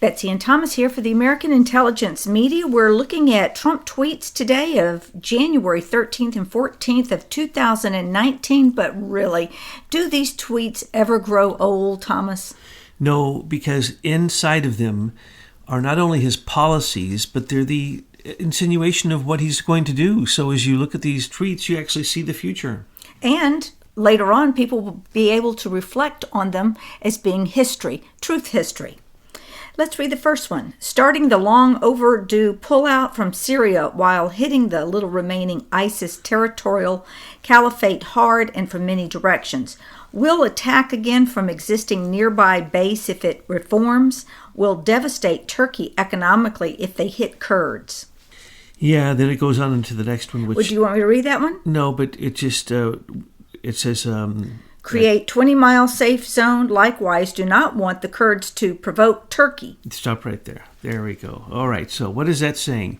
Betsy and Thomas here for the American Intelligence Media. We're looking at Trump tweets today of January 13th and 14th of 2019. But really, do these tweets ever grow old, Thomas? No, because inside of them are not only his policies, but they're the insinuation of what he's going to do. So as you look at these tweets, you actually see the future. And later on, people will be able to reflect on them as being history, truth history. Let's read the first one. Starting the long overdue pullout from Syria while hitting the little remaining ISIS territorial caliphate hard and from many directions. Will attack again from existing nearby base if it reforms. Will devastate Turkey economically if they hit Kurds. Yeah, then it goes on into the next one. Would you want me to read that one? No, but it just, it says... Create 20-mile safe zone. Likewise, do not want the Kurds to provoke Turkey. Stop right there. There we go. All right, so what is that saying?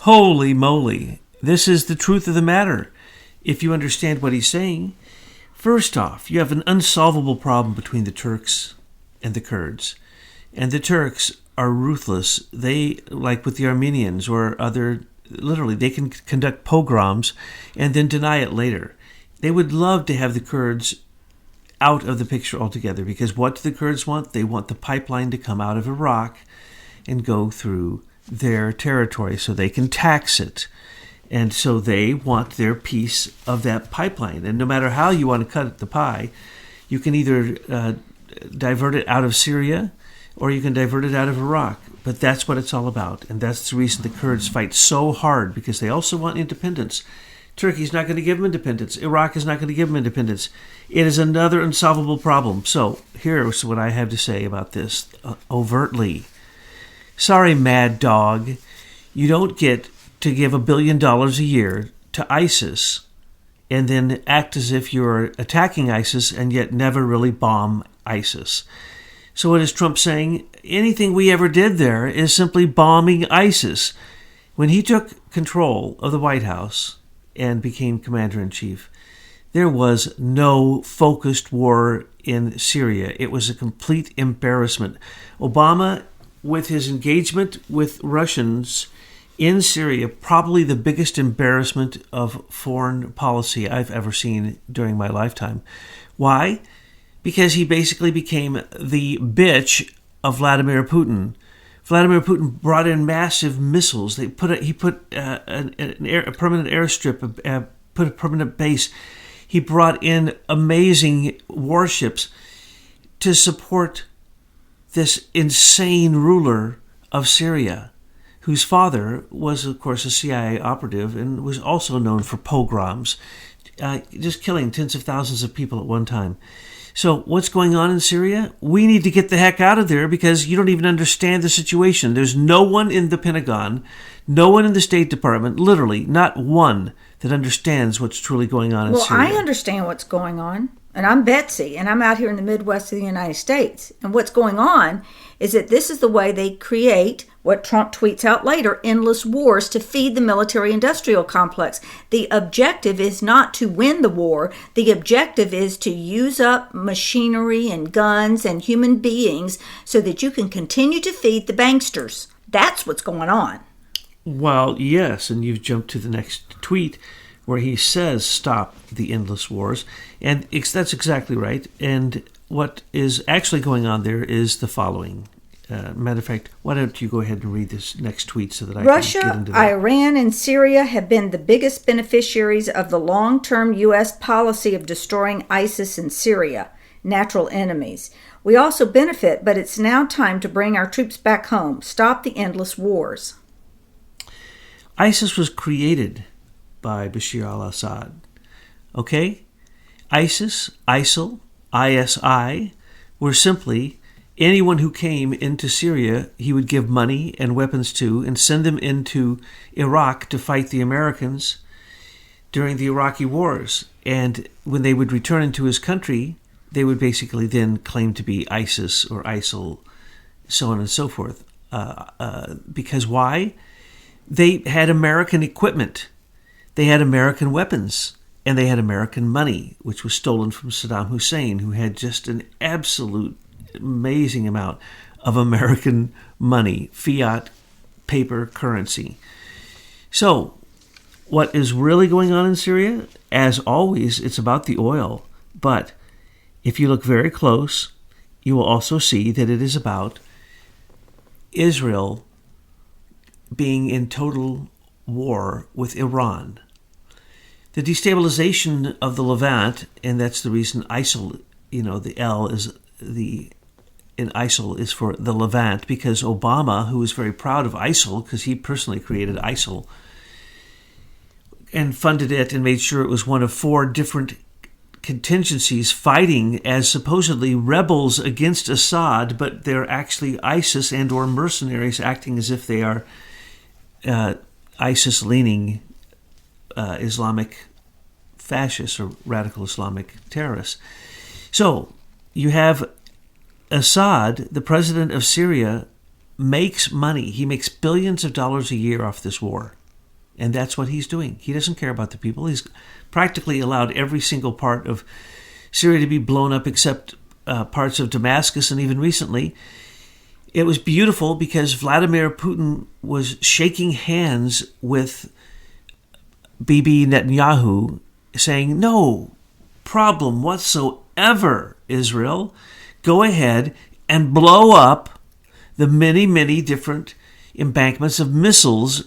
Holy moly. This is the truth of the matter. If you understand what he's saying, first off, you have an unsolvable problem between the Turks and the Kurds. And the Turks are ruthless. They, like with the Armenians or other, literally, they can conduct pogroms and then deny it later. They would love to have the Kurds out of the picture altogether, because what do the Kurds want? They want the pipeline to come out of Iraq and go through their territory so they can tax it. And so they want their piece of that pipeline. And no matter how you want to cut the pie, you can either divert it out of Syria or you can divert it out of Iraq. But that's what it's all about. And that's the reason the Kurds fight so hard, because they also want independence. Turkey's not going to give them independence. Iraq is not going to give them independence. It is another unsolvable problem. So here's what I have to say about this overtly. Sorry, mad dog. You don't get to give $1 billion a year to ISIS and then act as if you're attacking ISIS and yet never really bomb ISIS. So what is Trump saying? Anything we ever did there is simply bombing ISIS. When he took control of the White House and became commander-in-chief, there was no focused war in Syria. It was a complete embarrassment. Obama, with his engagement with Russians in Syria, probably the biggest embarrassment of foreign policy I've ever seen during my lifetime. Why? Because he basically became the bitch of Vladimir Putin. Vladimir Putin brought in massive missiles. He put a permanent airstrip, put a permanent base. He brought in amazing warships to support this insane ruler of Syria, whose father was, of course, a CIA operative and was also known for pogroms, just killing tens of thousands of people at one time. So what's going on in Syria? We need to get the heck out of there, because you don't even understand the situation. There's no one in the Pentagon, no one in the State Department, literally not one, that understands what's truly going on in Syria. Well, I understand what's going on. And I'm Betsy, and I'm out here in the Midwest of the United States. And what's going on is that this is the way they create what Trump tweets out later, endless wars to feed the military-industrial complex. The objective is not to win the war. The objective is to use up machinery and guns and human beings so that you can continue to feed the banksters. That's what's going on. Well, yes, and you've jumped to the next tweet where he says, stop the endless wars. And that's exactly right. And what is actually going on there is the following. Matter of fact, why don't you go ahead and read this next tweet so that I can get into that. Russia, Iran, and Syria have been the biggest beneficiaries of the long-term U.S. policy of destroying ISIS in Syria, natural enemies. We also benefit, but it's now time to bring our troops back home. Stop the endless wars. ISIS was created by Bashar al-Assad. Okay? ISIS, ISIL, ISI were simply anyone who came into Syria, he would give money and weapons to and send them into Iraq to fight the Americans during the Iraqi wars. And when they would return into his country, they would basically then claim to be ISIS or ISIL, so on and so forth. Because why? They had American equipment. They had American weapons, and they had American money, which was stolen from Saddam Hussein, who had just an absolute amazing amount of American money, fiat paper currency. So, what is really going on in Syria? As always, it's about the oil. But if you look very close, you will also see that it is about Israel being in total war with Iran. The destabilization of the Levant, and that's the reason ISIL, the L is in ISIL is for the Levant, because Obama, who is very proud of ISIL, because he personally created ISIL and funded it and made sure it was one of 4 different contingencies fighting as supposedly rebels against Assad, but they're actually ISIS and or mercenaries acting as if they are ISIS-leaning Islamic fascists or radical Islamic terrorists. So you have Assad, the president of Syria, makes money. He makes billions of dollars a year off this war. And that's what he's doing. He doesn't care about the people. He's practically allowed every single part of Syria to be blown up except parts of Damascus. And even recently, it was beautiful because Vladimir Putin was shaking hands with Bibi Netanyahu, saying, no problem whatsoever, Israel. Go ahead and blow up the many, many different embankments of missiles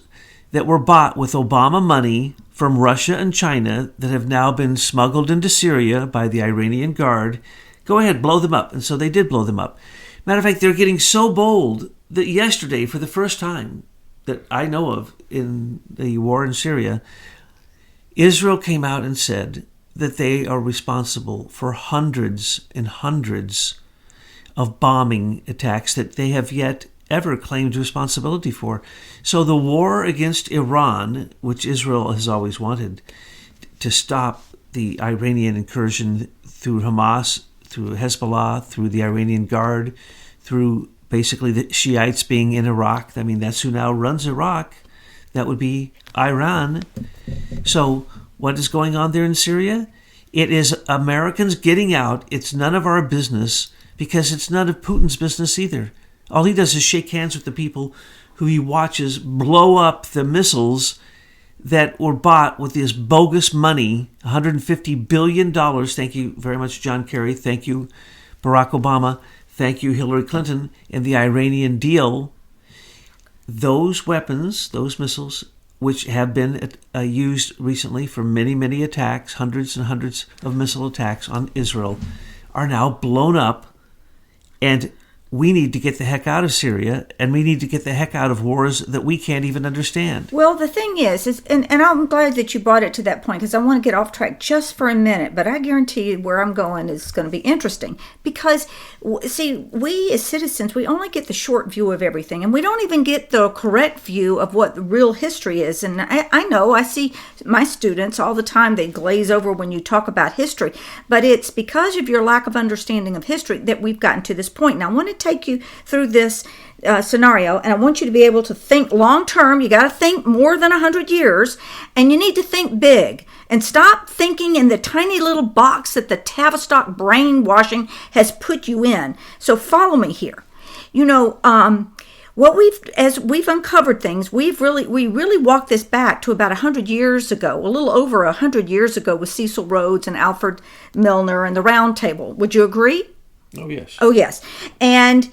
that were bought with Obama money from Russia and China that have now been smuggled into Syria by the Iranian Guard. Go ahead, blow them up. And so they did blow them up. Matter of fact, they're getting so bold that yesterday, for the first time that I know of in the war in Syria, Israel came out and said that they are responsible for hundreds and hundreds of bombing attacks that they have yet ever claimed responsibility for. So the war against Iran, which Israel has always wanted to stop the Iranian incursion through Hamas, through Hezbollah, through the Iranian Guard, through basically the Shiites being in Iraq. I mean, that's who now runs Iraq. That would be Iran. So what is going on there in Syria? It is Americans getting out. It's none of our business, because it's none of Putin's business either. All he does is shake hands with the people who he watches blow up the missiles that were bought with this bogus money, $150 billion. Thank you very much, John Kerry. Thank you, Barack Obama. Thank you, Hillary Clinton, and the Iranian deal. Those weapons, those missiles, which have been used recently for many, many attacks, hundreds and hundreds of missile attacks on Israel, are now blown up. And we need to get the heck out of Syria, and we need to get the heck out of wars that we can't even understand. Well, the thing is and I'm glad that you brought it to that point, because I want to get off track just for a minute, but I guarantee you where I'm going is going to be interesting. Because, see, we as citizens, we only get the short view of everything, and we don't even get the correct view of what the real history is. And I know, I see my students all the time, they glaze over when you talk about history, but it's because of your lack of understanding of history that we've gotten to this point. Now, I want to take you through this scenario, and I want you to be able to think long term. You got to think more than 100 years, and you need to think big and stop thinking in the tiny little box that the Tavistock brainwashing has put you in. So follow me here. As we've uncovered things, we really walked this back to about 100 years ago, a little over 100 years ago, with Cecil Rhodes and Alfred Milner and the Round Table. Would you agree? Oh, yes. Oh, yes. And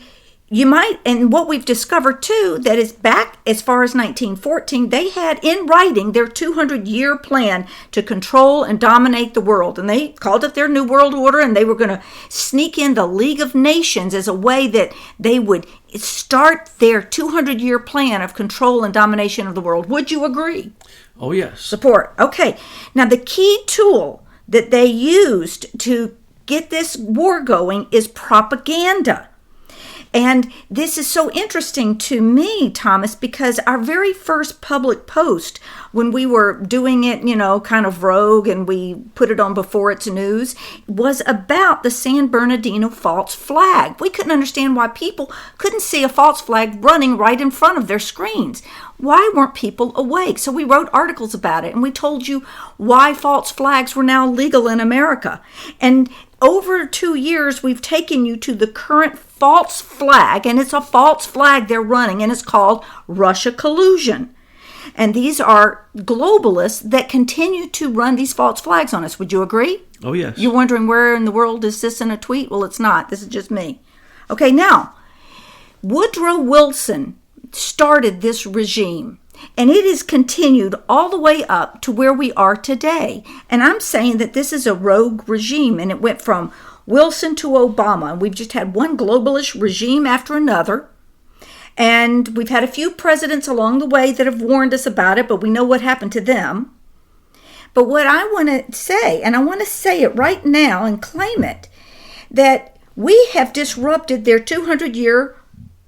what we've discovered too, that is back as far as 1914, they had in writing their 200-year plan to control and dominate the world. And they called it their New World Order, and they were going to sneak in the League of Nations as a way that they would start their 200-year plan of control and domination of the world. Would you agree? Oh, yes. Support. Okay. Now, the key tool that they used to get this war going is propaganda. And this is so interesting to me, Thomas, because our very first public post, when we were doing it, kind of rogue, and we put it on before it's news, was about the San Bernardino false flag. We couldn't understand why people couldn't see a false flag running right in front of their screens. Why weren't people awake? So we wrote articles about it, and we told you why false flags were now legal in America. And over 2 years, we've taken you to the current false flag, and it's a false flag they're running, and it's called Russia collusion. And these are globalists that continue to run these false flags on us. Would you agree? Oh, yes. You're wondering where in the world is this in a tweet? Well, it's not. This is just me. Okay, now, Woodrow Wilson started this regime, and it has continued all the way up to where we are today. And I'm saying that this is a rogue regime, and it went from Wilson to Obama. And we've just had one globalist regime after another. And we've had a few presidents along the way that have warned us about it, but we know what happened to them. But what I want to say, and I want to say it right now and claim it, that we have disrupted their 200-year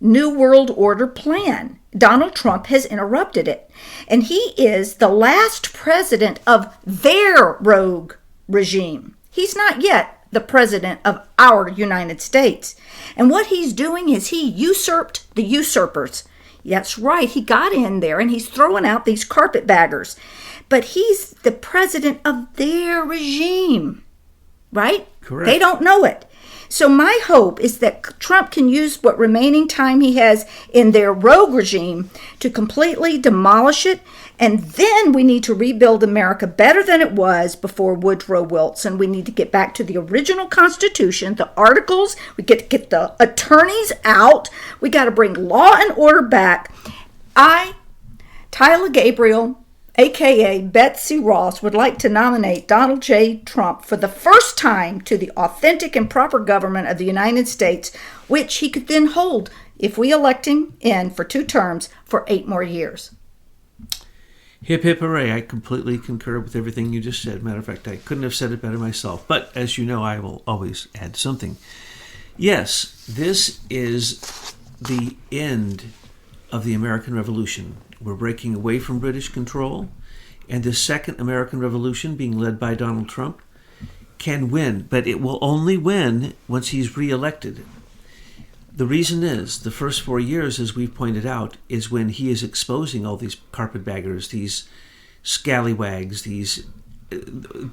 New World Order plan. Donald Trump has interrupted it. And he is the last president of their rogue regime. He's not yet the president of our United States. And what he's doing is he usurped the usurpers. That's right, he got in there and he's throwing out these carpetbaggers. But he's the president of their regime, right? Correct. They don't know it. So my hope is that Trump can use what remaining time he has in their rogue regime to completely demolish it. And then we need to rebuild America better than it was before Woodrow Wilson. We need to get back to the original Constitution, the articles. We get to get the attorneys out. We got to bring law and order back. I, Tyler Gabriel, a.k.a. Betsy Ross, would like to nominate Donald J. Trump for the first time to the authentic and proper government of the United States, which he could then hold if we elect him in for 2 terms for 8 more years. Hip, hip, hooray. I completely concur with everything you just said. Matter of fact, I couldn't have said it better myself. But as you know, I will always add something. Yes, this is the end of the American Revolution. We're breaking away from British control, and the second American Revolution, being led by Donald Trump, can win, but it will only win once he's reelected. The reason is, the first 4 years, as we've pointed out, is when he is exposing all these carpetbaggers, these scallywags, these,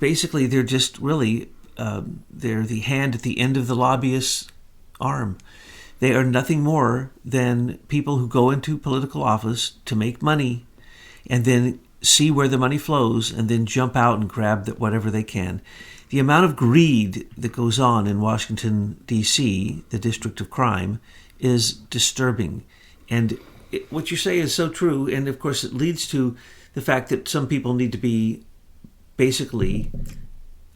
basically they're just really, they're the hand at the end of the lobbyist's arm. They are nothing more than people who go into political office to make money and then see where the money flows and then jump out and grab whatever they can. The amount of greed that goes on in Washington, D.C., the District of Crime, is disturbing. And what you say is so true. And, of course, it leads to the fact that some people need to be basically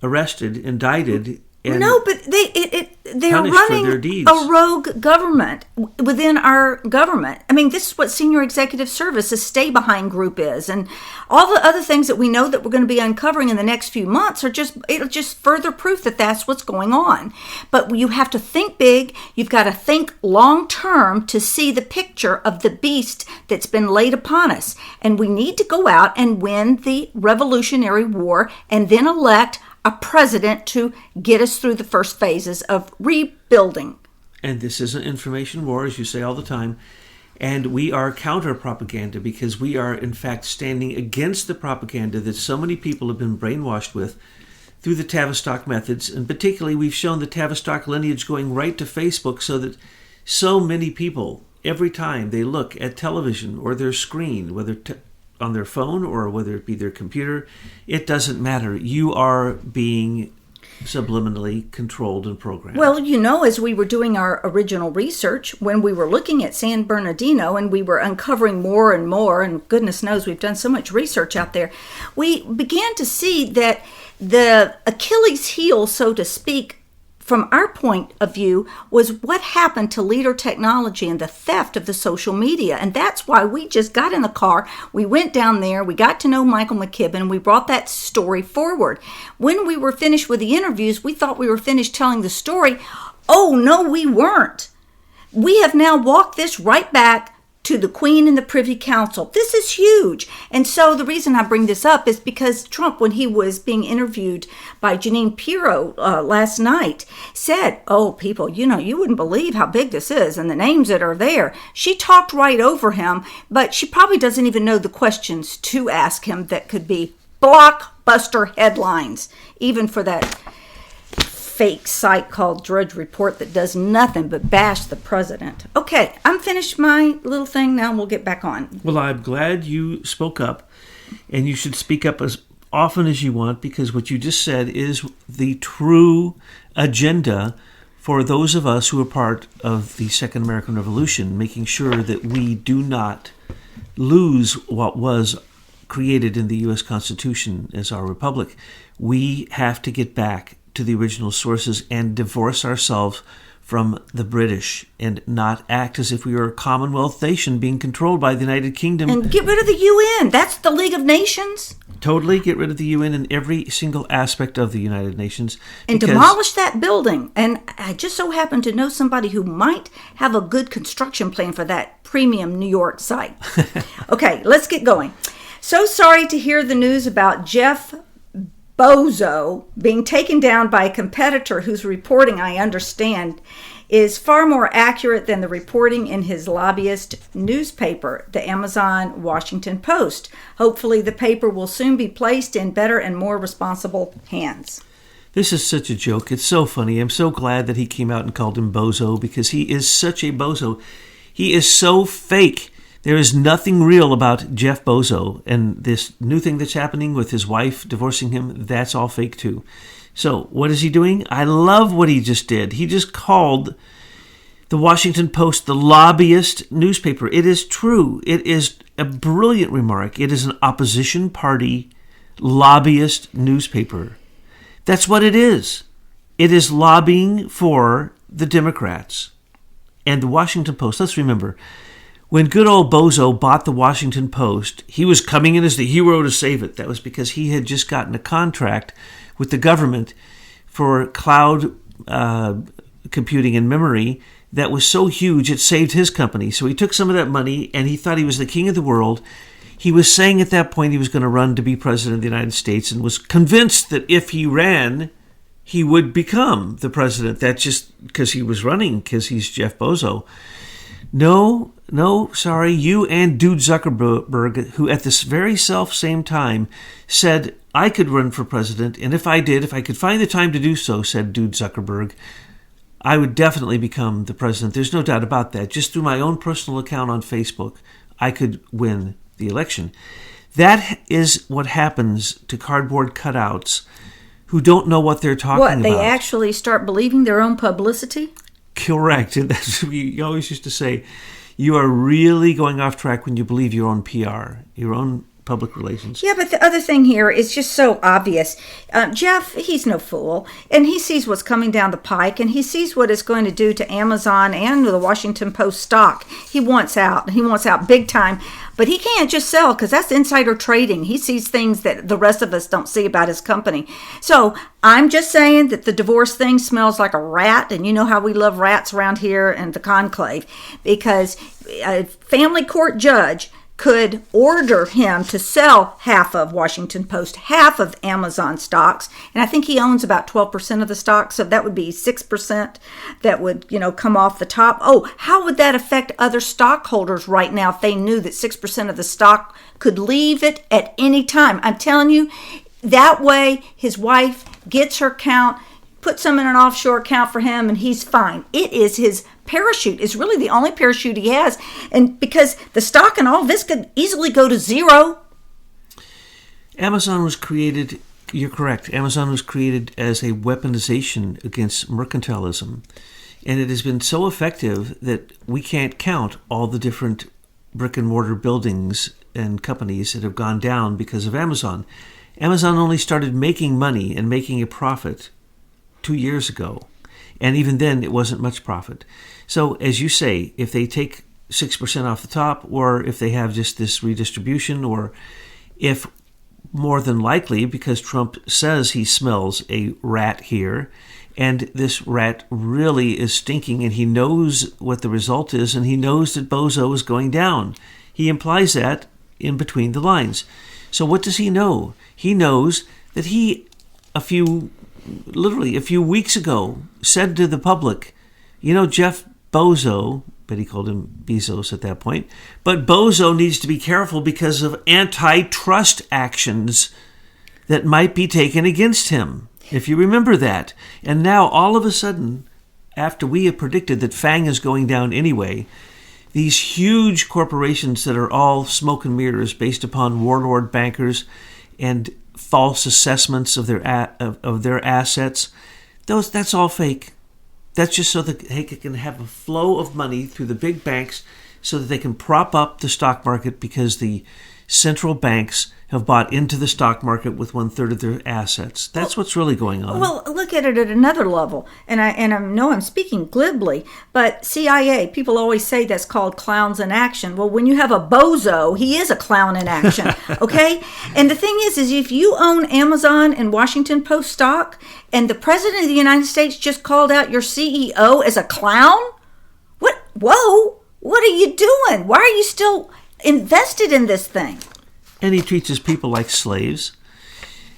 arrested, indicted, and no, but they're running a rogue government within our government. I mean, this is what Senior Executive Service, a stay-behind group is. And all the other things that we know that we're going to be uncovering in the next few months it'll just further proof that that's what's going on. But you have to think big. You've got to think long-term to see the picture of the beast that's been laid upon us. And we need to go out and win the Revolutionary War and then elect a president to get us through the first phases of rebuilding. And this is an information war, as you say all the time. And we are counter-propaganda because we are, in fact, standing against the propaganda that so many people have been brainwashed with through the Tavistock methods. And particularly, we've shown the Tavistock lineage going right to Facebook so that so many people, every time they look at television or their screen, whether on their phone or whether it be their computer, it doesn't matter. You are being subliminally controlled and programmed. Well, you know, as we were doing our original research, when we were looking at San Bernardino and we were uncovering more and more, and goodness knows we've done so much research out there, we began to see that the Achilles heel, so to speak, from our point of view, was what happened to leader technology and the theft of the social media. And that's why we just got in the car, we went down there, we got to know Michael McKibben, and we brought that story forward. When we were finished with the interviews, we thought we were finished telling the story. Oh, no, we weren't. We have now walked this right back to the Queen and the Privy Council. This is huge. And so the reason I bring this up is because Trump, when he was being interviewed by Janine Pirro last night, said, oh, people, you wouldn't believe how big this is and the names that are there. She talked right over him, but she probably doesn't even know the questions to ask him that could be blockbuster headlines, even for that fake site called Drudge Report that does nothing but bash the president. Okay, I'm finished my little thing now. We'll get back on. Well, I'm glad you spoke up, and you should speak up as often as you want, because what you just said is the true agenda for those of us who are part of the Second American Revolution, making sure that we do not lose what was created in the U.S. Constitution as our republic. We have to get back to the original sources and divorce ourselves from the British and not act as if we were a Commonwealth nation being controlled by the United Kingdom. And get rid of the UN. That's the League of Nations. Totally get rid of the UN and every single aspect of the United Nations. And demolish that building. And I just so happen to know somebody who might have a good construction plan for that premium New York site. Okay, let's get going. So sorry to hear the news about Jeff Bozo being taken down by a competitor whose reporting, I understand, is far more accurate than the reporting in his lobbyist newspaper, the Amazon Washington Post. Hopefully the paper will soon be placed in better and more responsible hands. This is such a joke. It's so funny. I'm so glad that he came out and called him Bozo, because he is such a bozo. He is so fake. There is nothing real about Jeff Bozo, and this new thing that's happening with his wife divorcing him, that's all fake too. So what is he doing? I love what he just did. He just called the Washington Post the lobbyist newspaper. It is true. It is a brilliant remark. It is an opposition party lobbyist newspaper. That's what it is. It is lobbying for the Democrats. And the Washington Post, let's remember, when good old Bozo bought the Washington Post, he was coming in as the hero to save it. That was because he had just gotten a contract with the government for cloud computing and memory that was so huge it saved his company. So he took some of that money and he thought he was the king of the world. He was saying at that point he was going to run to be president of the United States and was convinced that if he ran, he would become the president. That's just because he was running, because he's Jeff Bozo. No, sorry, you and Dude Zuckerberg, who at this very same time said, I could run for president, and if I could find the time to do so, said Dude Zuckerberg, I would definitely become the president. There's no doubt about that. Just through my own personal account on Facebook, I could win the election. That is what happens to cardboard cutouts who don't know what they're talking about. What, they actually start believing their own publicity? Correct. And that's what we always used to say. You are really going off track when you believe your own PR, your own public relations. Yeah, but the other thing here is just so obvious. Jeff, he's no fool, and he sees what's coming down the pike, and he sees what it's going to do to Amazon and the Washington Post stock. He wants out, and he wants out big time, but he can't just sell because that's insider trading. He sees things that the rest of us don't see about his company. So I'm just saying that the divorce thing smells like a rat, and you know how we love rats around here in the conclave, because a family court judge could order him to sell half of Washington Post, half of Amazon stocks, and I think he owns about 12% of the stock, so that would be 6% that would, come off the top. Oh, how would that affect other stockholders right now if they knew that 6% of the stock could leave it at any time? I'm telling you, that way his wife gets her count, puts some in an offshore account for him, and he's fine. It is his parachute. It's really the only parachute he has, and because the stock and all this could easily go to zero. Amazon was created, you're correct, Amazon was created as a weaponization against mercantilism, and it has been so effective that we can't count all the different brick and mortar buildings and companies that have gone down because of Amazon. Amazon only started making money and making a profit 2 years ago. And even then, it wasn't much profit. So, as you say, if they take 6% off the top, or if they have just this redistribution, or if more than likely, because Trump says he smells a rat here, and this rat really is stinking, and he knows what the result is, and he knows that Bozo is going down. He implies that in between the lines. So what does he know? He knows that he, literally a few weeks ago, said to the public, Jeff Bozo, but he called him Bezos at that point, but Bozo needs to be careful because of antitrust actions that might be taken against him. if you remember that. And now, all of a sudden, after we have predicted that FANG is going down anyway, these huge corporations that are all smoke and mirrors based upon warlord bankers and false assessments of their assets, that's all fake. That's just so that they can have a flow of money through the big banks so that they can prop up the stock market, because the central banks have bought into the stock market with 1/3 of their assets. That's what's really going on. Well, look at it at another level, and I know I'm speaking glibly, but CIA, people always say that's called clowns in action. Well, when you have a bozo, he is a clown in action, okay? And the thing is if you own Amazon and Washington Post stock, and the President of the United States just called out your CEO as a clown, what are you doing? Why are you still invested in this thing? And he treats his people like slaves.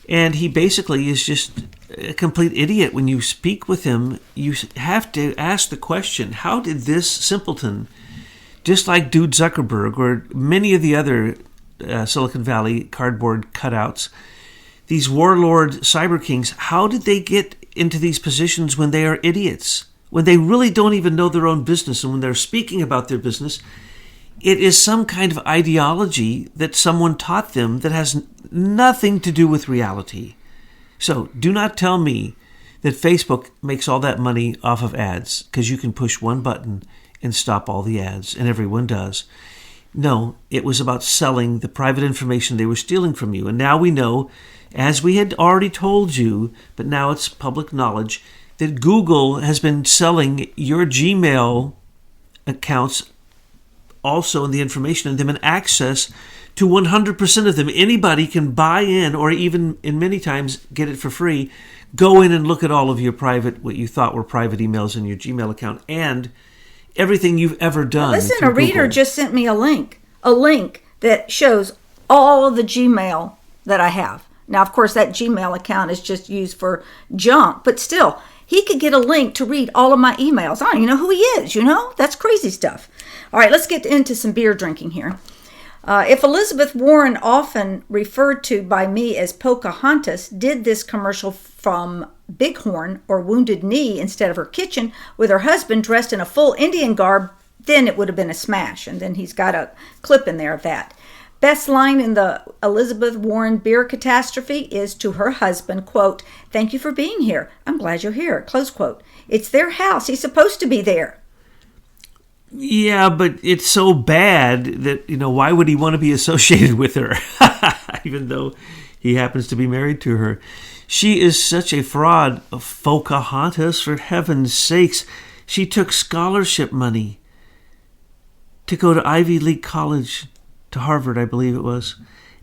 And he basically is just a complete idiot. When you speak with him, you have to ask the question, how did this simpleton, just like Dude Zuckerberg or many of the other Silicon Valley cardboard cutouts, these warlord cyber kings, how did they get into these positions when they are idiots? When they really don't even know their own business, and when they're speaking about their business, it is some kind of ideology that someone taught them that has nothing to do with reality. So do not tell me that Facebook makes all that money off of ads, because you can push one button and stop all the ads, and everyone does. No, it was about selling the private information they were stealing from you. And now we know, as we had already told you, but now it's public knowledge, that Google has been selling your Gmail accounts also, in the information in them, and access to 100% of them. Anybody can buy in, or even in many times get it for free. Go in and look at all of your private, what you thought were private emails in your Gmail account, and everything you've ever done. Listen, a reader just sent me a link that shows all of the Gmail that I have. Now, of course, that Gmail account is just used for junk, but still, he could get a link to read all of my emails. I don't even know who he is, That's crazy stuff. All right, let's get into some beer drinking here. If Elizabeth Warren, often referred to by me as Pocahontas, did this commercial from Bighorn or Wounded Knee instead of her kitchen with her husband dressed in a full Indian garb, then it would have been a smash. And then he's got a clip in there of that. Best line in the Elizabeth Warren beer catastrophe is to her husband, quote, "Thank you for being here. I'm glad you're here," close quote. It's their house. He's supposed to be there. Yeah, but it's so bad that, why would he want to be associated with her? Even though he happens to be married to her. She is such a fraud. Pocahontas, for heaven's sakes. She took scholarship money to go to Ivy League college, to Harvard, I believe it was.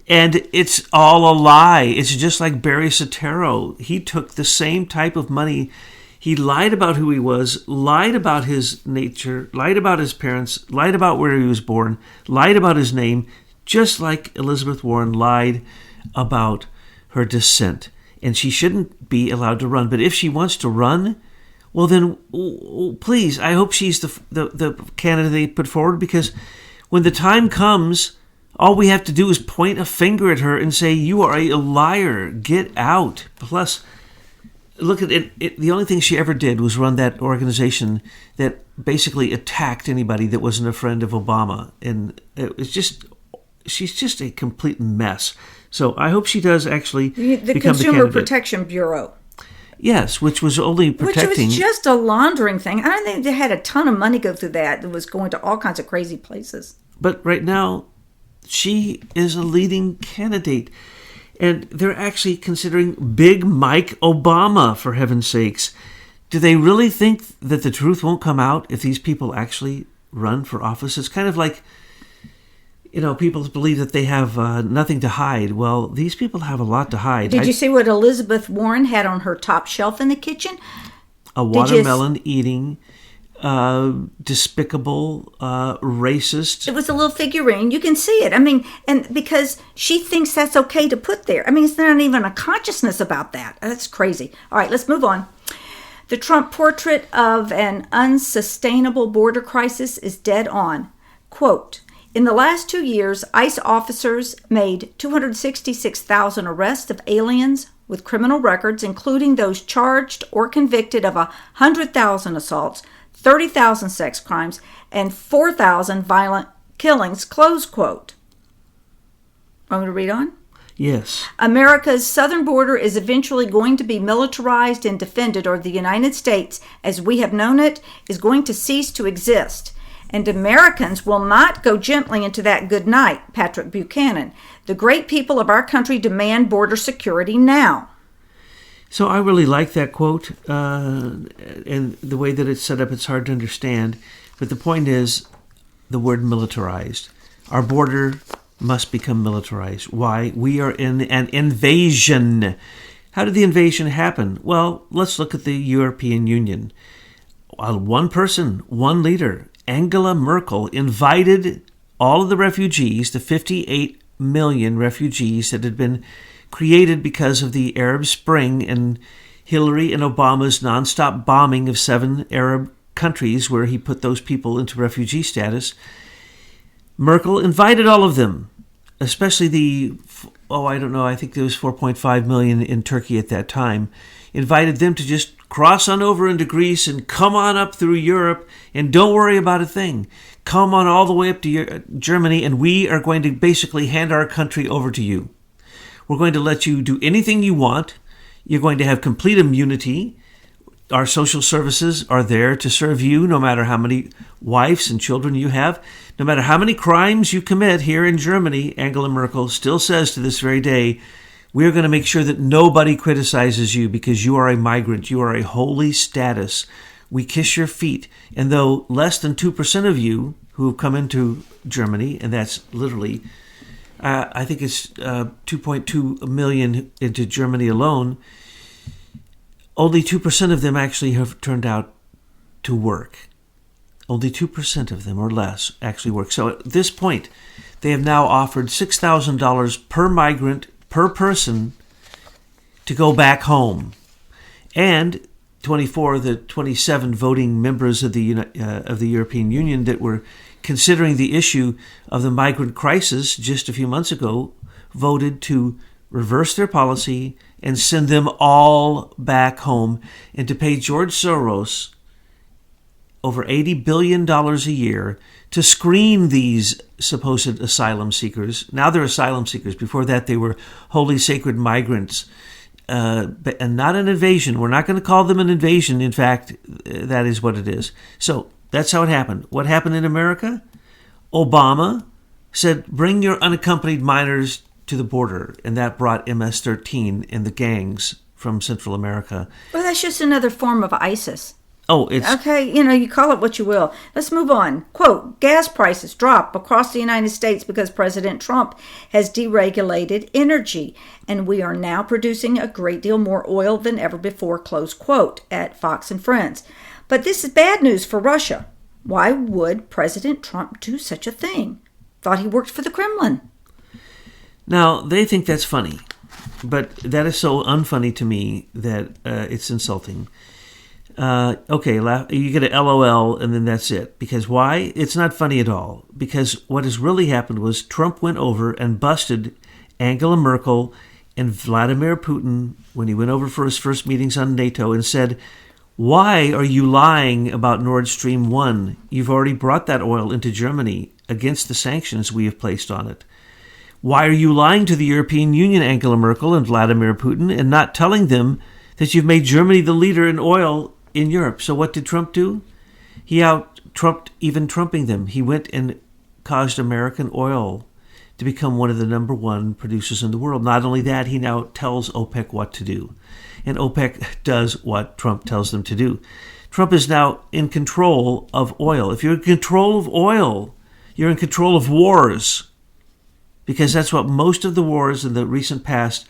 And it's all a lie. It's just like Barry Soetoro. He took the same type of money. He lied about who he was, lied about his nature, lied about his parents, lied about where he was born, lied about his name, just like Elizabeth Warren lied about her descent. And she shouldn't be allowed to run. But if she wants to run, well then, please, I hope she's the candidate they put forward, because when the time comes, all we have to do is point a finger at her and say, "You are a liar. Get out." Plus, look at it. The only thing she ever did was run that organization that basically attacked anybody that wasn't a friend of Obama. And she's just a complete mess. So I hope she does actually become the Consumer Protection Bureau. Yes, which was only protecting. Which was just a laundering thing. I don't think they had a ton of money go through that. It was going to all kinds of crazy places. But right now, she is a leading candidate. And they're actually considering Big Mike Obama, for heaven's sakes. Do they really think that the truth won't come out if these people actually run for office? It's kind of like, people believe that they have nothing to hide. Well, these people have a lot to hide. Did you see what Elizabeth Warren had on her top shelf in the kitchen? A watermelon eating, despicable, racist. It was a little figurine. You can see it. And because she thinks that's okay to put there. It's not even a consciousness about that. That's crazy. All right, let's move on. The Trump portrait of an unsustainable border crisis is dead on. Quote, "In the last 2 years, ICE officers made 266,000 arrests of aliens, with criminal records, including those charged or convicted of 100,000 assaults, 30,000 sex crimes, and 4,000 violent killings, close quote. Want me to read on? Yes. America's southern border is eventually going to be militarized and defended, or the United States, as we have known it, is going to cease to exist. And Americans will not go gently into that good night, Patrick Buchanan. The great people of our country demand border security now. So I really like that quote, and the way that it's set up, it's hard to understand. But the point is the word militarized. Our border must become militarized. Why? We are in an invasion. How did the invasion happen? Well, let's look at the European Union. One person, one leader, Angela Merkel, invited all of the refugees, the 58 million refugees that had been created because of the Arab Spring and Hillary and Obama's nonstop bombing of 7 Arab countries where he put those people into refugee status. Merkel invited all of them, especially I think there was 4.5 million in Turkey at that time, invited them to just cross on over into Greece and come on up through Europe and don't worry about a thing. Come on all the way up to Germany and we are going to basically hand our country over to you. We're going to let you do anything you want. You're going to have complete immunity. Our social services are there to serve you no matter how many wives and children you have. No matter how many crimes you commit here in Germany, Angela Merkel still says to this very day, we're going to make sure that nobody criticizes you because you are a migrant. You are a holy status. We kiss your feet. And though less than 2% of you who have come into Germany, and that's literally, I think it's 2.2 million into Germany alone, only 2% of them actually have turned out to work. Only 2% of them or less actually work. So at this point, they have now offered $6,000 per migrant per person to go back home. And 24 of the 27 voting members of the European Union that were considering the issue of the migrant crisis just a few months ago voted to reverse their policy and send them all back home and to pay George Soros over $80 billion a year to screen these supposed asylum seekers. Now they're asylum seekers. Before that, they were holy sacred migrants. And not an invasion. We're not going to call them an invasion. In fact, that is what it is. So that's how it happened. What happened in America? Obama said, bring your unaccompanied minors to the border. And that brought MS-13 and the gangs from Central America. Well, that's just another form of ISIS. Oh, it's... Okay, you call it what you will. Let's move on. Quote, gas prices drop across the United States because President Trump has deregulated energy, and we are now producing a great deal more oil than ever before, close quote, at Fox and Friends. But this is bad news for Russia. Why would President Trump do such a thing? Thought he worked for the Kremlin. Now, they think that's funny, but that is so unfunny to me that it's insulting. Okay, you get a LOL and then that's it. Because why? It's not funny at all. Because what has really happened was Trump went over and busted Angela Merkel and Vladimir Putin when he went over for his first meetings on NATO and said, why are you lying about Nord Stream 1? You've already brought that oil into Germany against the sanctions we have placed on it. Why are you lying to the European Union, Angela Merkel and Vladimir Putin, and not telling them that you've made Germany the leader in oil in Europe? So what did Trump do? He out-Trumped even trumping them. He went and caused American oil to become one of the number one producers in the world. Not only that, he now tells OPEC what to do. And OPEC does what Trump tells them to do. Trump is now in control of oil. If you're in control of oil, you're in control of wars. Because that's what most of the wars in the recent past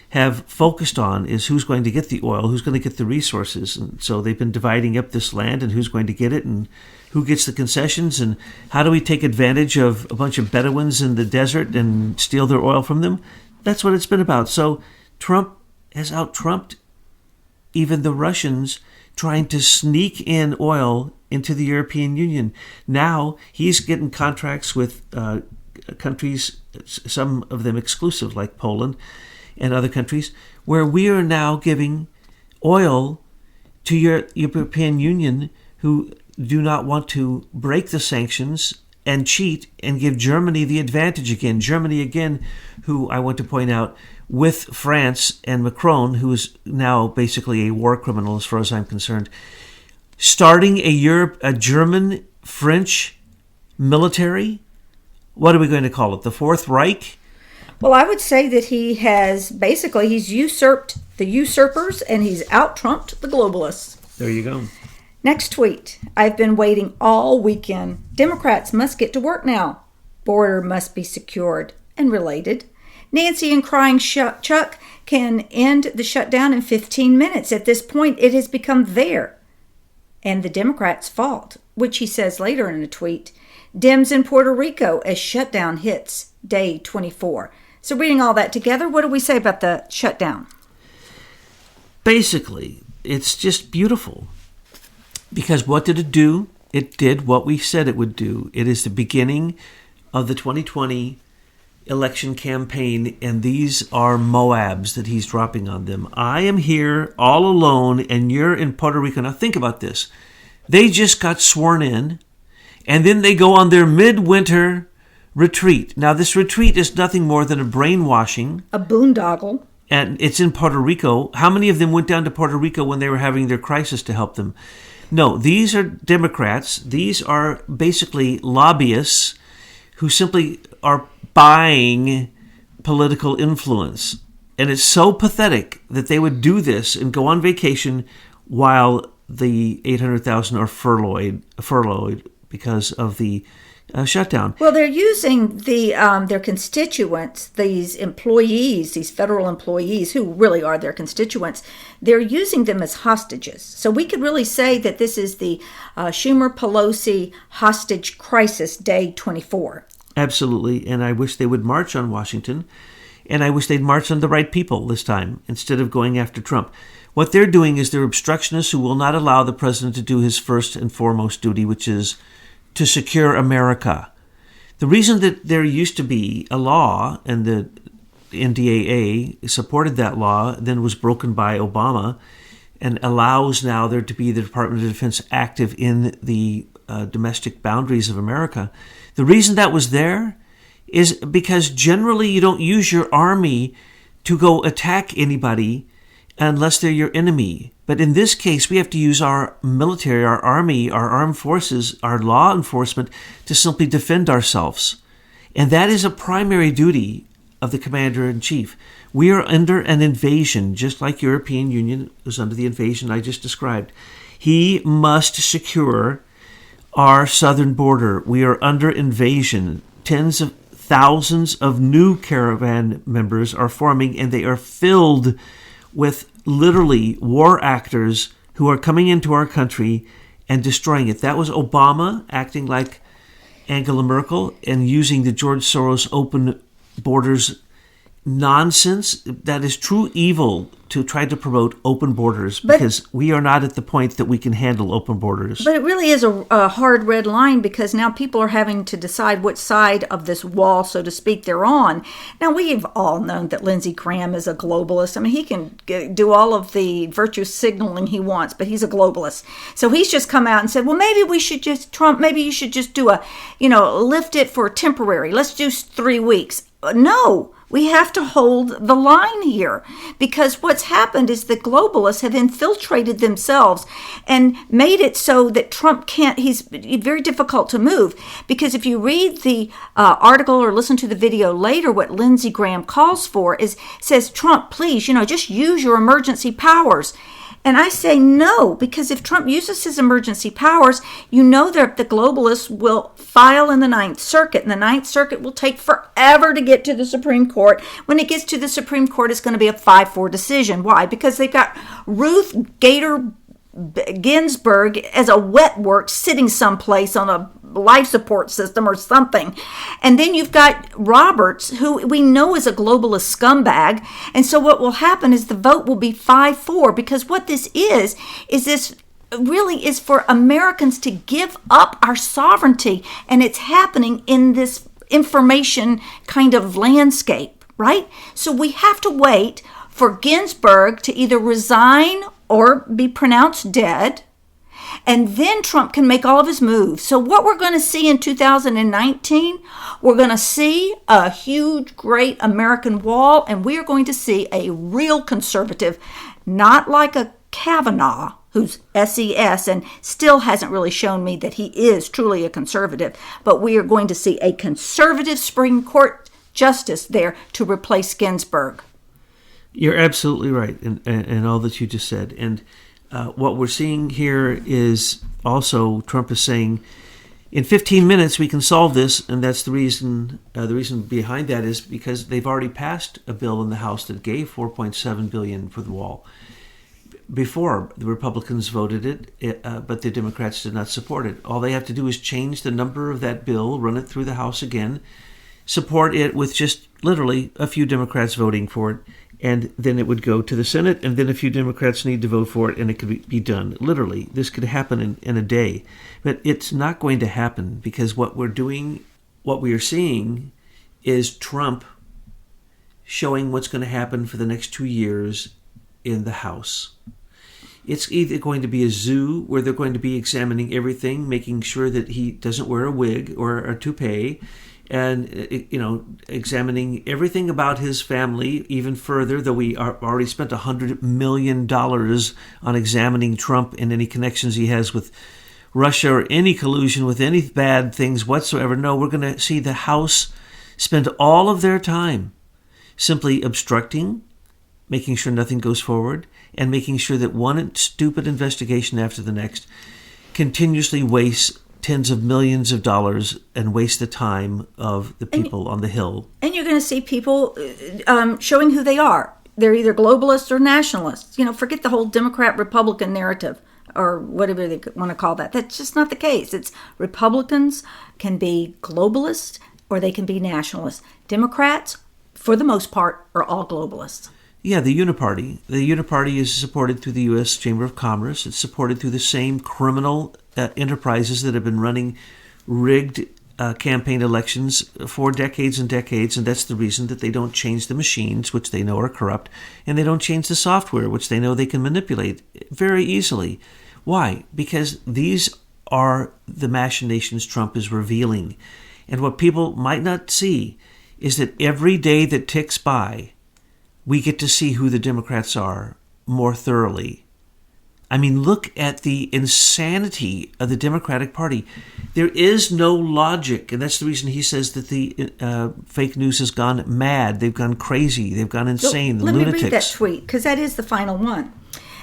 have focused on, is who's going to get the oil, who's going to get the resources. And so they've been dividing up this land and who's going to get it and who gets the concessions and how do we take advantage of a bunch of Bedouins in the desert and steal their oil from them. That's what it's been about. So Trump has out-Trumped even the Russians trying to sneak in oil into the European Union. Now he's getting contracts with countries, some of them exclusive like Poland, and other countries, where we are now giving oil to your European Union, who do not want to break the sanctions and cheat and give Germany the advantage again. Germany again, who I want to point out, with France and Macron, who is now basically a war criminal as far as I'm concerned, starting a German-French military. What are we going to call it? The Fourth Reich? Well, I would say that he's usurped the usurpers and he's out-Trumped the globalists. There you go. Next tweet. I've been waiting all weekend. Democrats must get to work now. Border must be secured. And related. Nancy and Cryin'chuck can end the shutdown in 15 minutes. At this point, it has become their and the Democrats' fault, which he says later in a tweet. Dems in Puerto Rico as shutdown hits day 24. So reading all that together, what do we say about the shutdown? Basically, it's just beautiful. Because what did it do? It did what we said it would do. It is the beginning of the 2020 election campaign, and these are Moabs that he's dropping on them. I am here all alone, and you're in Puerto Rico. Now think about this. They just got sworn in, and then they go on their midwinter retreat. Now this retreat is nothing more than a brainwashing. A boondoggle. And it's in Puerto Rico. How many of them went down to Puerto Rico when they were having their crisis to help them? No, these are Democrats. These are basically lobbyists who simply are buying political influence. And it's so pathetic that they would do this and go on vacation while the 800,000 are furloughed because of the shutdown. Well, they're using their constituents, these employees, these federal employees who really are their constituents. They're using them as hostages. So we could really say that this is the Schumer-Pelosi hostage crisis, day 24. Absolutely, and I wish they would march on Washington, and I wish they'd march on the right people this time instead of going after Trump. What they're doing is they're obstructionists who will not allow the president to do his first and foremost duty, which is to secure America. The reason that there used to be a law, and the NDAA supported that law, then was broken by Obama, and allows now there to be the Department of Defense active in the domestic boundaries of America. The reason that was there is because generally you don't use your army to go attack anybody unless they're your enemy. But in this case, we have to use our military, our army, our armed forces, our law enforcement to simply defend ourselves. And that is a primary duty of the commander-in-chief. We are under an invasion, just like European Union was under the invasion I just described. He must secure our southern border. We are under invasion. Tens of thousands of new caravan members are forming, and they are filled with literally war actors who are coming into our country and destroying it. That was Obama acting like Angela Merkel and using the George Soros open borders nonsense. That is true evil to try to promote open borders, because we are not at the point that we can handle open borders. But it really is a hard red line, because now people are having to decide which side of this wall, so to speak, they're on. Now, we've all known that Lindsey Graham is a globalist. I mean, he can do all of the virtue signaling he wants, but he's a globalist. So he's just come out and said, well, maybe we should just, Trump, maybe you should just do lift it for temporary. Let's do 3 weeks. No. We have to hold the line here, because what's happened is the globalists have infiltrated themselves and made it so that Trump he's very difficult to move. Because if you read the article or listen to the video later, what Lindsey Graham calls for says, Trump, please, just use your emergency powers. And I say no, because if Trump uses his emergency powers, that the globalists will file in the Ninth Circuit, and the Ninth Circuit will take forever to get to the Supreme Court. When it gets to the Supreme Court, it's going to be a 5-4 decision. Why? Because they've got Ruth Gator Ginsburg as a wet work sitting someplace on a life support system or something. And then you've got Roberts, who we know is a globalist scumbag. And so what will happen is the vote will be 5-4, because what this is this really is for Americans to give up our sovereignty. And it's happening in this information kind of landscape. right? So we have to wait for Ginsburg to either resign or be pronounced dead, and then Trump can make all of his moves. So what we're going to see in 2019, we're going to see a huge, great American wall, and we are going to see a real conservative, not like a Kavanaugh, who's SES and still hasn't really shown me that he is truly a conservative, but we are going to see a conservative Supreme Court justice there to replace Ginsburg. You're absolutely right in all that you just said. And what we're seeing here is also Trump is saying, in 15 minutes we can solve this, and that's the reason. The reason behind that is because they've already passed a bill in the House that gave $4.7 billion for the wall. Before, the Republicans voted it, but the Democrats did not support it. All they have to do is change the number of that bill, run it through the House again, support it with just literally a few Democrats voting for it, and then it would go to the Senate, and then a few Democrats need to vote for it, and it could be done. Literally, this could happen in a day. But it's not going to happen, because what we are seeing is Trump showing what's going to happen for the next 2 years in the House. It's either going to be a zoo where they're going to be examining everything, making sure that he doesn't wear a wig or a toupee, and examining everything about his family even further, though we already spent $100 million on examining Trump and any connections he has with Russia or any collusion with any bad things whatsoever. No, we're going to see the House spend all of their time simply obstructing, making sure nothing goes forward, and making sure that one stupid investigation after the next continuously wastes tens of millions of dollars and waste the time of the people on the Hill. And you're going to see people showing who they are. They're either globalists or nationalists. Forget the whole Democrat-Republican narrative or whatever they want to call that. That's just not the case. It's Republicans can be globalists or they can be nationalists. Democrats, for the most part, are all globalists. Yeah, the Uniparty. The Uniparty is supported through the U.S. Chamber of Commerce. It's supported through the same criminal enterprises that have been running rigged campaign elections for decades and decades, and that's the reason that they don't change the machines, which they know are corrupt, and they don't change the software, which they know they can manipulate very easily. Why? Because these are the machinations Trump is revealing. And what people might not see is that every day that ticks by, we get to see who the Democrats are more thoroughly. I mean, look at the insanity of the Democratic Party. There is no logic, and that's the reason he says that the fake news has gone mad. They've gone crazy. They've gone insane. So, lunatics. Let me read that tweet, because that is the final one.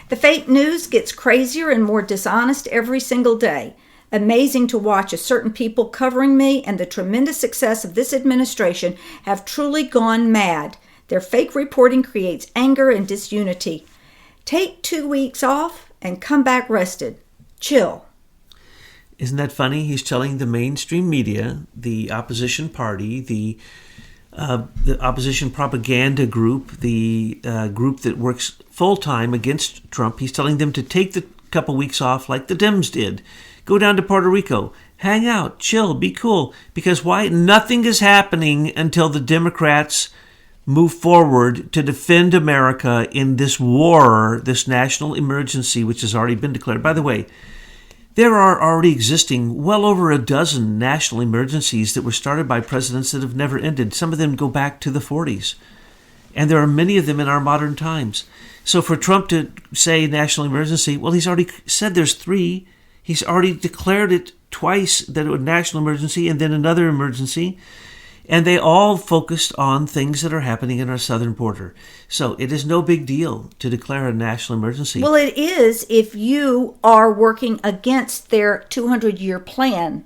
The fake news gets crazier and more dishonest every single day. Amazing to watch as certain people covering me and the tremendous success of this administration have truly gone mad. Their fake reporting creates anger and disunity. Take 2 weeks off and come back rested. Chill. Isn't that funny? He's telling the mainstream media, the opposition party, the opposition propaganda group, the group that works full-time against Trump, he's telling them to take the couple weeks off like the Dems did. Go down to Puerto Rico. Hang out. Chill. Be cool. Because why? Nothing is happening until the Democrats move forward to defend America in this war, this national emergency, which has already been declared. By the way, there are already existing well over a dozen national emergencies that were started by presidents that have never ended. Some of them go back to the 40s. And there are many of them in our modern times. So for Trump to say national emergency, well, he's already said there's 3. He's already declared it twice, that it was a national emergency and then another emergency. And they all focused on things that are happening in our southern border. So it is no big deal to declare a national emergency. Well, it is if you are working against their 200-year plan.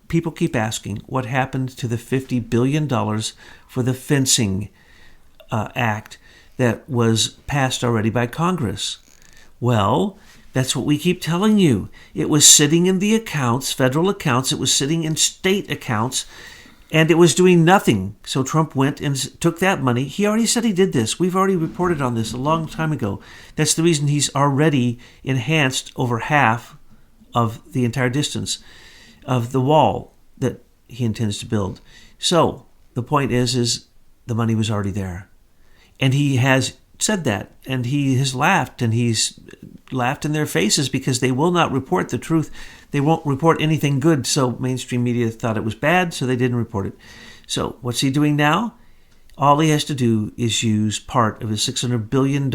People keep asking what happened to the $50 billion for the fencing act that was passed already by Congress. Well, that's what we keep telling you. It was sitting in the accounts, federal accounts. It was sitting in state accounts. And it was doing nothing. So Trump went and took that money. He already said he did this. We've already reported on this a long time ago. That's the reason he's already enhanced over half of the entire distance of the wall that he intends to build. So the point is the money was already there. And he has said that, and he has laughed, and he's laughed in their faces because they will not report the truth. They won't report anything good, so mainstream media thought it was bad, so they didn't report it. So what's he doing now? All he has to do is use part of his $600 billion.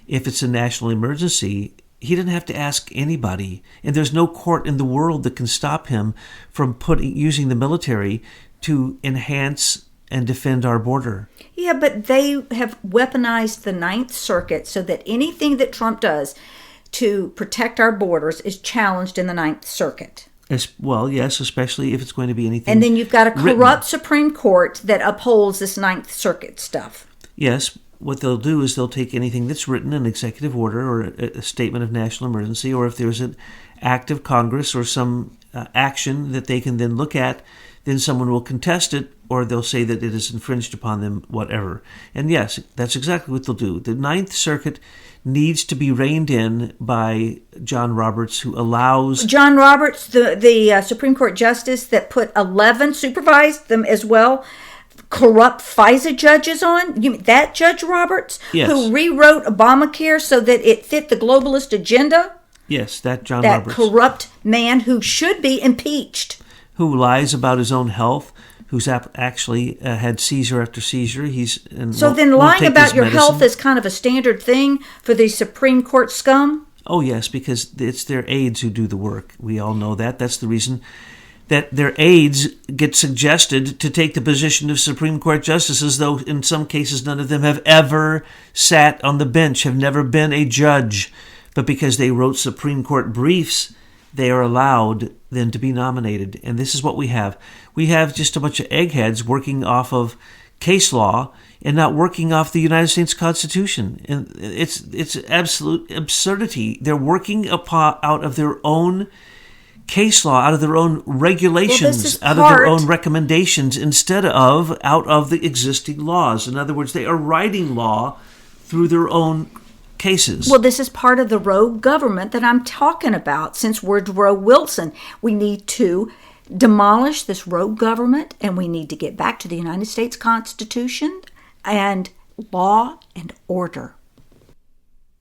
If it's a national emergency, he doesn't have to ask anybody, and there's no court in the world that can stop him from using the military to enhance and defend our border. Yeah, but they have weaponized the Ninth Circuit so that anything that Trump does to protect our borders is challenged in the Ninth Circuit. Well, yes, especially if it's going to be anything. And then you've got a corrupt written. Supreme Court that upholds this Ninth Circuit stuff. Yes, what they'll do is they'll take anything that's written, an executive order or a statement of national emergency, or if there's an act of Congress or some action that they can then look at, then someone will contest it, or they'll say that it is infringed upon them, whatever. And yes, that's exactly what they'll do. The Ninth Circuit needs to be reined in by John Roberts, who allows... John Roberts, the Supreme Court Justice that put 11, supervised them as well, corrupt FISA judges on? You mean that Judge Roberts? Yes. Who rewrote Obamacare so that it fit the globalist agenda? Yes, that John that Roberts. That corrupt man who should be impeached. Who lies about his own health, who's actually had seizure after seizure. So then lying about your health is kind of a standard thing for the Supreme Court scum? Oh, yes, because it's their aides who do the work. We all know that. That's the reason that their aides get suggested to take the position of Supreme Court justices, though in some cases none of them have ever sat on the bench, have never been a judge. But because they wrote Supreme Court briefs, they are allowed then to be nominated. And this is what we have. We have just a bunch of eggheads working off of case law and not working off the United States Constitution. And it's absolute absurdity. They're working out of their own case law, out of their own regulations, out of their own recommendations, instead of out of the existing laws. In other words, they are writing law through their own cases. Well, this is part of the rogue government that I'm talking about. Since Woodrow Wilson, we need to demolish this rogue government, and we need to get back to the United States Constitution and law and order.